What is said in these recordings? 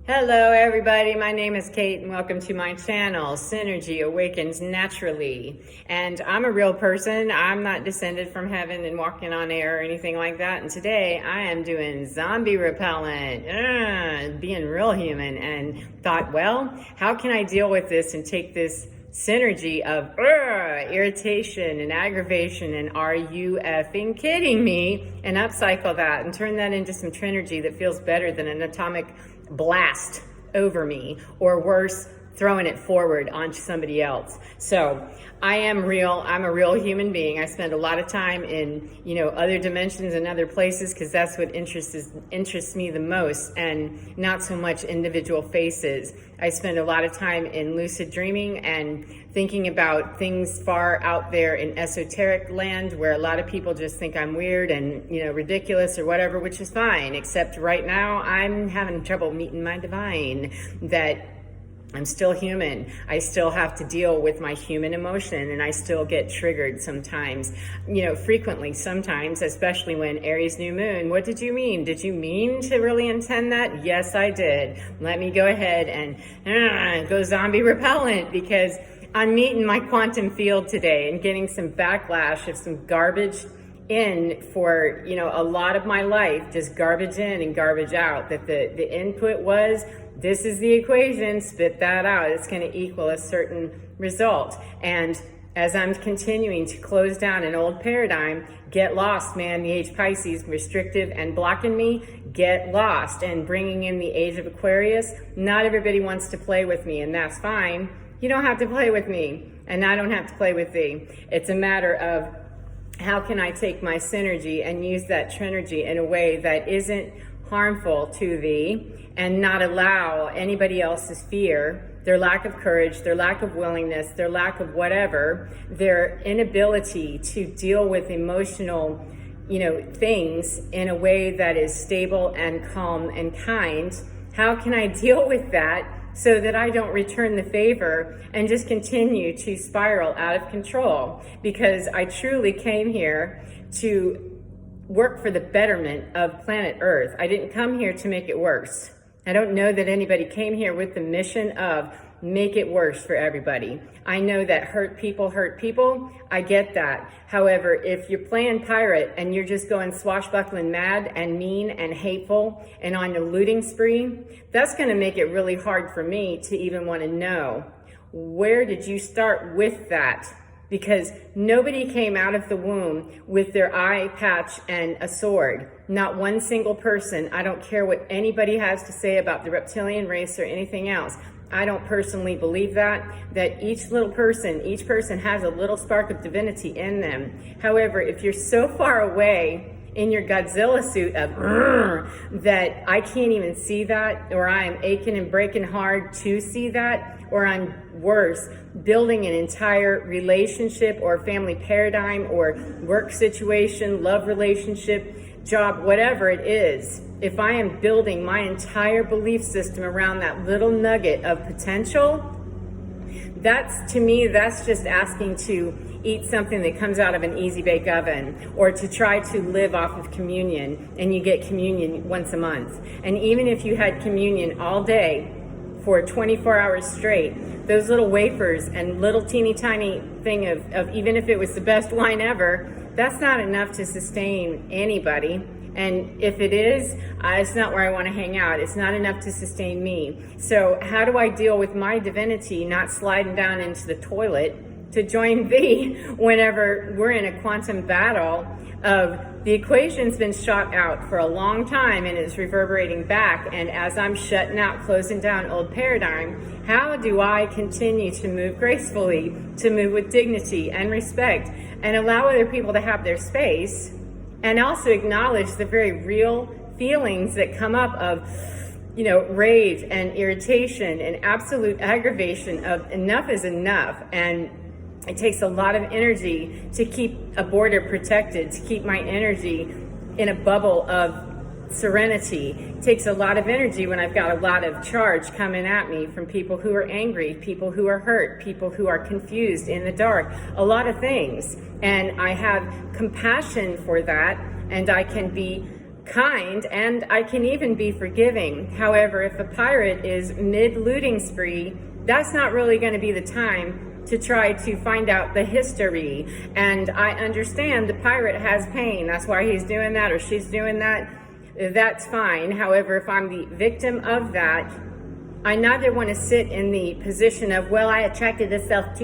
Hello everybody, my name is Kate and welcome to my channel, Synergy Awakens Naturally. And I'm a real person, I'm not descended from heaven and walking on air or anything like that. And today I am doing zombie repellent, being real human, and thought, well, how can I deal with this and take this synergy of irritation and aggravation and are you effing kidding me, and upcycle that and turn that into some Trinergy that feels better than an atomic blast over me, or worse, throwing it forward onto somebody else. So I am real. I'm a real human being. I spend a lot of time in, other dimensions and other places because that's what interests me the most, and not so much individual faces. I spend a lot of time in lucid dreaming and thinking about things far out there in esoteric land where a lot of people just think I'm weird and, ridiculous or whatever, which is fine, except right now I'm having trouble meeting my divine, that I'm still human. I still have to deal with my human emotion, and I still get triggered sometimes, frequently sometimes, especially when Aries new moon. What did you mean? Did you mean to really intend that? Yes, I did. Let me go ahead and go zombie repellent, because I'm meeting my quantum field today and getting some backlash of some garbage in for, a lot of my life, just garbage in and garbage out, that the input was, this is the equation, spit that out, it's going to equal a certain result. And as I'm continuing to close down an old paradigm, get lost, man, the age Pisces, restrictive and blocking me, get lost, and bringing in the age of Aquarius. Not everybody wants to play with me, and that's fine. You don't have to play with me, and I don't have to play with thee. It's a matter of, how can I take my synergy and use that Trinergy in a way that isn't harmful to thee, and not allow anybody else's fear, their lack of courage, their lack of willingness, their lack of whatever, their inability to deal with emotional, things in a way that is stable and calm and kind. How can I deal with that so that I don't return the favor and just continue to spiral out of control? Because I truly came here to work for the betterment of planet Earth. I didn't come here to make it worse. I don't know that anybody came here with the mission of make it worse for everybody. I know that hurt people. I get that. However, if you're playing pirate and you're just going swashbuckling mad and mean and hateful and on a looting spree, that's going to make it really hard for me to even want to know, where did you start with that? Because nobody came out of the womb with their eye patch and a sword. Not one single person. I don't care what anybody has to say about the reptilian race or anything else. I don't personally believe that each person has a little spark of divinity in them. However, if you're so far away in your Godzilla suit of that I can't even see that, or I'm aching and breaking hard to see that, or I'm worse, building an entire relationship or family paradigm or work situation, love relationship, job, whatever it is, if I am building my entire belief system around that little nugget of potential, to me, that's just asking to eat something that comes out of an easy bake oven, or to try to live off of communion, and you get communion once a month. And even if you had communion all day for 24 hours straight, those little wafers and little teeny tiny thing of even if it was the best wine ever, that's not enough to sustain anybody. And if it is, it's not where I want to hang out. It's not enough to sustain me. So how do I deal with my divinity not sliding down into the toilet to join thee whenever we're in a quantum battle of the equation's been shot out for a long time and it's reverberating back, and as I'm shutting out, closing down old paradigm, how do I continue to move gracefully, to move with dignity and respect, and allow other people to have their space, and also acknowledge the very real feelings that come up of, rage and irritation and absolute aggravation of enough is enough. And it takes a lot of energy to keep a border protected, to keep my energy in a bubble of serenity. It takes a lot of energy when I've got a lot of charge coming at me from people who are angry, people who are hurt, people who are confused, in the dark, a lot of things. And I have compassion for that, and I can be kind, and I can even be forgiving. However, if a pirate is mid-looting spree, that's not really going to be the time to try to find out the history. And I understand the pirate has pain. That's why he's doing that or she's doing that. That's fine. However, if I'm the victim of that, I neither want to sit in the position of, well, I attracted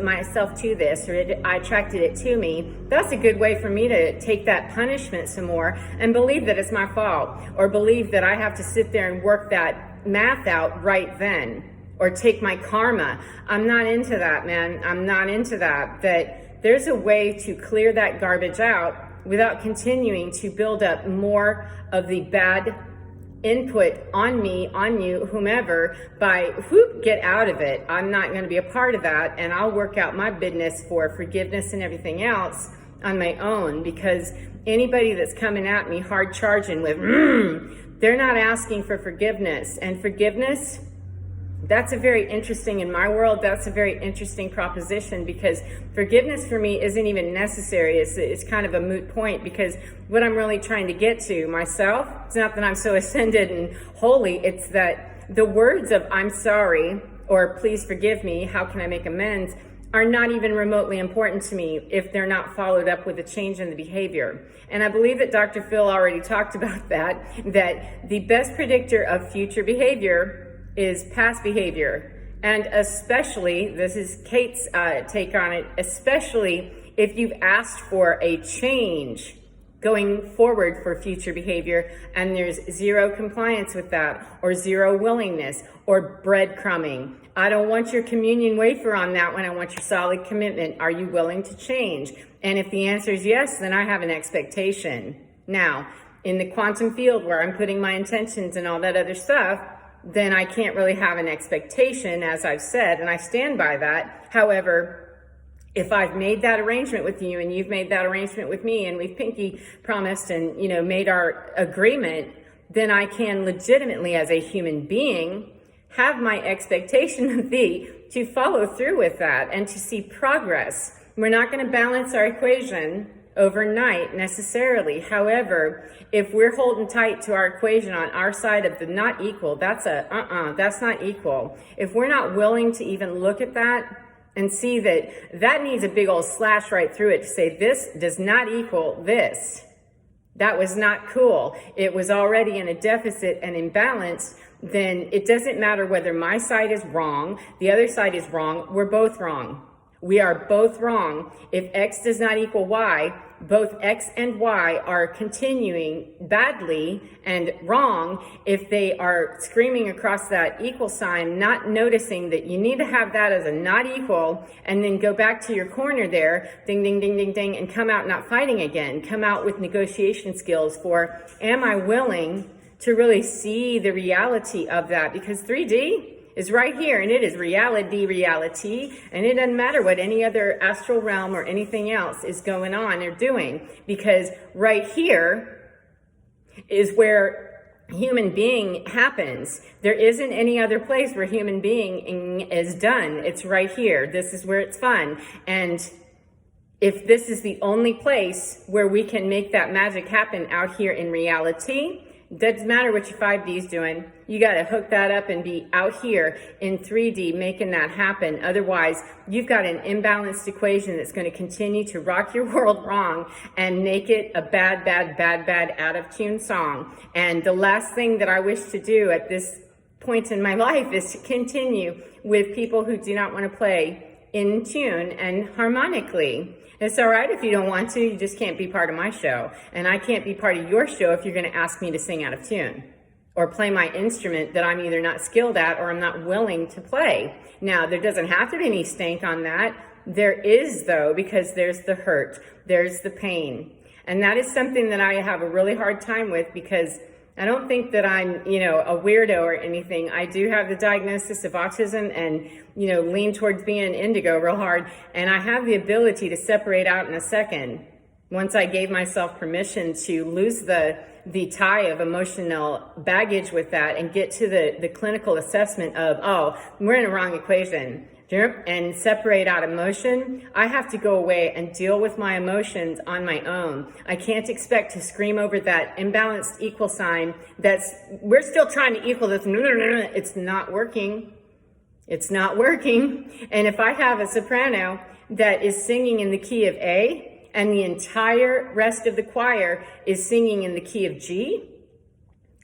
myself to this, or I attracted it to me. That's a good way for me to take that punishment some more and believe that it's my fault, or believe that I have to sit there and work that math out right then, or take my karma. I'm not into that, man. I'm not into that. That there's a way to clear that garbage out without continuing to build up more of the bad input on me, on you, whomever, by get out of it. I'm not going to be a part of that, and I'll work out my business for forgiveness and everything else on my own, because anybody that's coming at me hard charging with, they're not asking for forgiveness. And forgiveness, that's a very interesting, in my world, that's a very interesting proposition, because forgiveness for me isn't even necessary. It's kind of a moot point, because what I'm really trying to get to myself, it's not that I'm so ascended and holy, it's that the words of I'm sorry, or please forgive me, how can I make amends, are not even remotely important to me if they're not followed up with a change in the behavior. And I believe that Dr. Phil already talked about that the best predictor of future behavior is past behavior. And especially, this is Kate's take on it, especially if you've asked for a change going forward for future behavior and there's zero compliance with that, or zero willingness, or breadcrumbing. I don't want your communion wafer on that one. I want your solid commitment. Are you willing to change? And if the answer is yes, then I have an expectation. Now, in the quantum field where I'm putting my intentions and all that other stuff, then I can't really have an expectation, as I've said, and I stand by that. However, if I've made that arrangement with you and you've made that arrangement with me and we've pinky promised and, made our agreement, then I can legitimately, as a human being, have my expectation of thee to follow through with that and to see progress. We're not going to balance our equation overnight necessarily. However, if we're holding tight to our equation on our side of the not equal, that's not equal. If we're not willing to even look at that and see that needs a big old slash right through it to say this does not equal this. That was not cool. It was already in a deficit and imbalance. Then it doesn't matter whether my side is wrong, the other side is wrong, we're both wrong. We are both wrong. If X does not equal Y, both X and Y are continuing badly and wrong if they are screaming across that equal sign, not noticing that you need to have that as a not equal, and then go back to your corner there, ding, ding, ding, ding, ding, and come out not fighting again. Come out with negotiation skills for, am I willing to really see the reality of that? Because 3D is right here, and it is reality, and it doesn't matter what any other astral realm or anything else is going on or doing, because right here is where human being happens. There isn't any other place where human being is done. It's right here. This is where it's fun. And if this is the only place where we can make that magic happen out here in reality, doesn't matter what your 5D is doing. You got to hook that up and be out here in 3D making that happen. Otherwise, you've got an imbalanced equation that's going to continue to rock your world wrong and make it a bad, out of tune song. And the last thing that I wish to do at this point in my life is to continue with people who do not want to play in tune and harmonically. It's all right if you don't want to, you just can't be part of my show. And I can't be part of your show if you're going to ask me to sing out of tune or play my instrument that I'm either not skilled at or I'm not willing to play. Now, there doesn't have to be any stank on that. There is, though, because there's the hurt, there's the pain. And that is something that I have a really hard time with, because I don't think that I'm, a weirdo or anything. I do have the diagnosis of autism and, lean towards being indigo real hard. And I have the ability to separate out in a second Once I gave myself permission to lose the tie of emotional baggage with that and get to the clinical assessment of, oh, we're in a wrong equation, and separate out emotion, I have to go away and deal with my emotions on my own. I can't expect to scream over that imbalanced equal sign we're still trying to equal this. It's not working. It's not working. And if I have a soprano that is singing in the key of A, and the entire rest of the choir is singing in the key of G,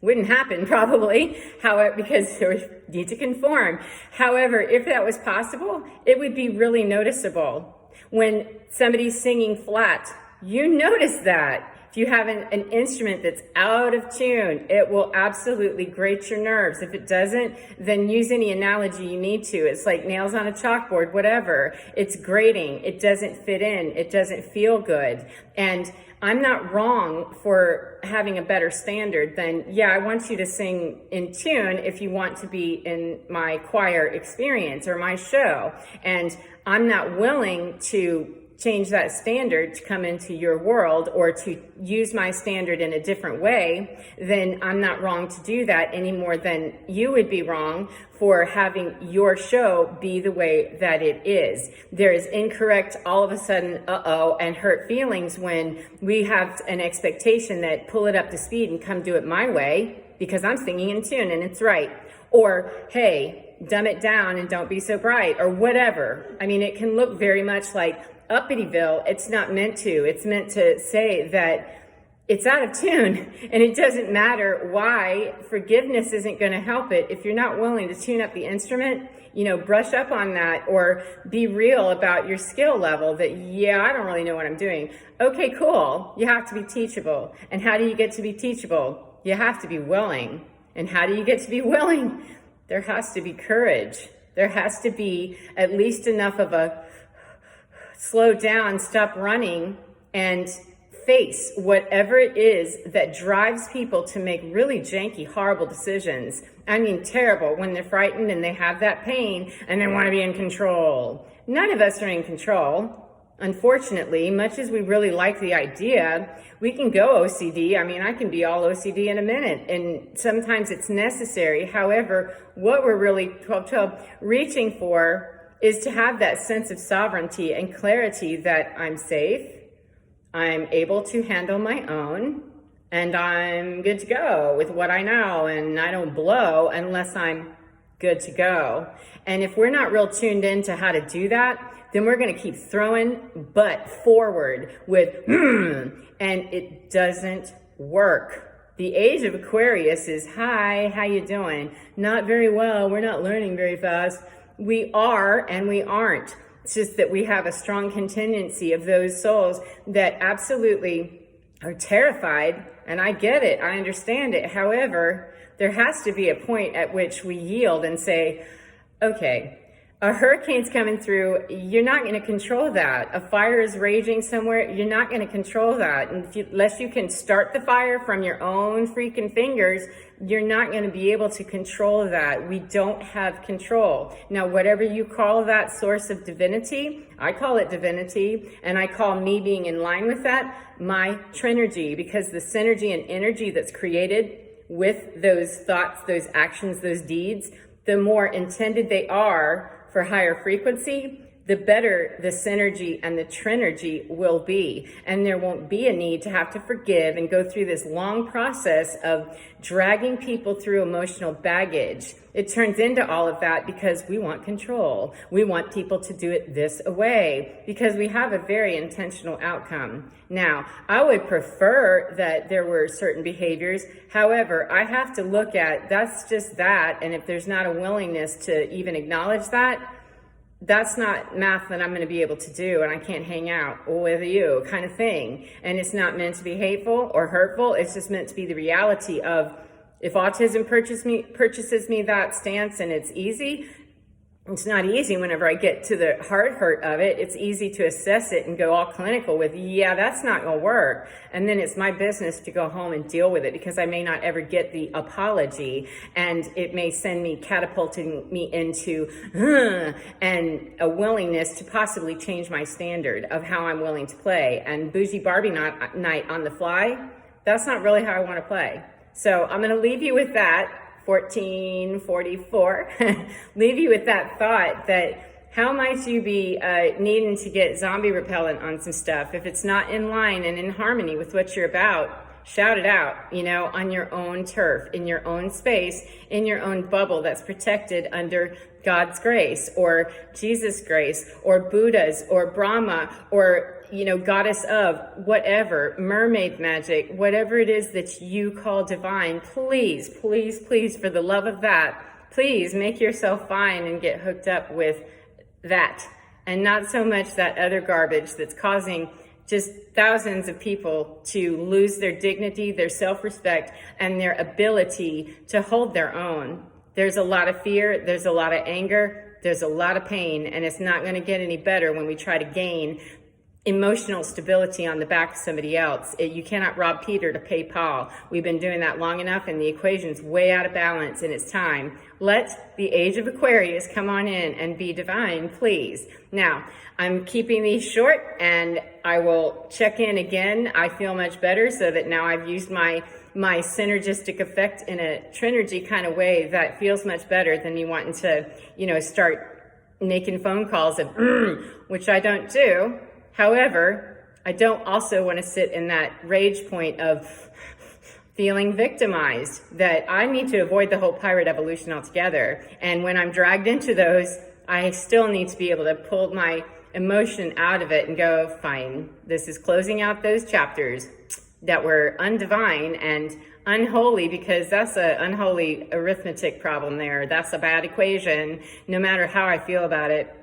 wouldn't happen probably, however, because we need to conform. However, if that was possible, it would be really noticeable. When somebody's singing flat, you notice that. If you have an instrument that's out of tune, it will absolutely grate your nerves. If it doesn't, then use any analogy you need to. It's like nails on a chalkboard, whatever. It's grating. It doesn't fit in. It doesn't feel good. And I'm not wrong for having a better standard than, yeah, I want you to sing in tune if you want to be in my choir experience or my show. And I'm not willing to change that standard to come into your world or to use my standard in a different way, then I'm not wrong to do that any more than you would be wrong for having your show be the way that it is. There is incorrect, all of a sudden, and hurt feelings when we have an expectation that pull it up to speed and come do it my way because I'm singing in tune and it's right. Or, hey, dumb it down and don't be so bright, or whatever. I mean, it can look very much like Uppity-ville. It's not meant to. It's meant to say that it's out of tune, and it doesn't matter why. Forgiveness isn't going to help it if you're not willing to tune up the instrument. Brush up on that, or be real about your skill level that, yeah, I don't really know what I'm doing. Okay, cool. You have to be teachable. And how do you get to be teachable? You have to be willing. And how do you get to be willing? There has to be courage. There has to be at least enough of a slow down, stop running, and face whatever it is that drives people to make really janky, horrible decisions. I mean, terrible, when they're frightened and they have that pain and they want to be in control. None of us are in control. Unfortunately, much as we really like the idea, we can go OCD. I mean, I can be all OCD in a minute, and sometimes it's necessary. However, what we're really 12 reaching for is to have that sense of sovereignty and clarity that I'm safe, I'm able to handle my own, and I'm good to go with what I know, and I don't blow unless I'm good to go. And if we're not real tuned into how to do that, then we're going to keep throwing butt forward with, and it doesn't work. The age of Aquarius is, hi, how you doing? Not very well, we're not learning very fast. We are and we aren't. It's just that we have a strong contingency of those souls that absolutely are terrified, and I get it, I understand it. However, there has to be a point at which we yield and say, okay, a hurricane's coming through, you're not going to control that. A fire is raging somewhere, you're not going to control that. And unless you can start the fire from your own freaking fingers, you're not going to be able to control that. We don't have control. Now, whatever you call that source of divinity, I call it divinity, and I call me being in line with that my trinergy, because the synergy and energy that's created with those thoughts, those actions, those deeds, the more intended they are for higher frequency, the better the synergy and the trinergy will be. And there won't be a need to have to forgive and go through this long process of dragging people through emotional baggage. It turns into all of that because we want control. We want people to do it this way because we have a very intentional outcome. Now, I would prefer that there were certain behaviors. However, I have to look at that's just that. And if there's not a willingness to even acknowledge that, that's not math that I'm going to be able to do, and I can't hang out with you kind of thing. And it's not meant to be hateful or hurtful. It's just meant to be the reality of if autism purchases me that stance and it's easy, It's not easy whenever I get to the heart hurt of it. It's easy to assess it and go all clinical with, yeah, that's not going to work. And then it's my business to go home and deal with it, because I may not ever get the apology, and it may send me catapulting me into and a willingness to possibly change my standard of how I'm willing to play. And bougie Barbie night on the fly, that's not really how I want to play. So I'm going to leave you with that. 1444, leave you with that thought that how might you be needing to get zombie repellent on some stuff if it's not in line and in harmony with what you're about. Shout it out, on your own turf, in your own space, in your own bubble that's protected under God's grace or Jesus' grace or Buddha's or Brahma or goddess of whatever, mermaid magic, whatever it is that you call divine. Please, please, please, for the love of that, please make yourself fine and get hooked up with that, and not so much that other garbage that's causing just thousands of people to lose their dignity, their self-respect, and their ability to hold their own. There's a lot of fear, there's a lot of anger, there's a lot of pain, and it's not going to get any better when we try to gain emotional stability on the back of somebody else. You cannot rob Peter to pay Paul. We've been doing that long enough, and the equation's way out of balance, and it's time. Let the age of Aquarius come on in and be divine, please. Now, I'm keeping these short, and I will check in again. I feel much better, so that now I've used my synergistic effect in a trinergy kind of way that feels much better than me wanting to, start making phone calls of, which I don't do. However, I don't also want to sit in that rage point of feeling victimized, that I need to avoid the whole pirate evolution altogether. And when I'm dragged into those, I still need to be able to pull my emotion out of it and go, fine, this is closing out those chapters that were undivine and unholy, because that's an unholy arithmetic problem there. That's a bad equation, no matter how I feel about it.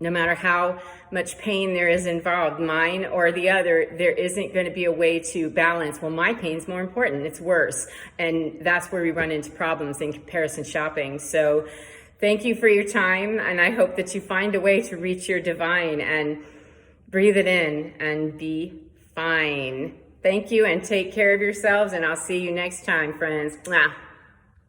No matter how much pain there is involved, mine or the other, there isn't going to be a way to balance. Well, my pain's more important. It's worse. And that's where we run into problems in comparison shopping. So thank you for your time. And I hope that you find a way to reach your divine and breathe it in and be fine. Thank you, and take care of yourselves. And I'll see you next time, friends. Mwah.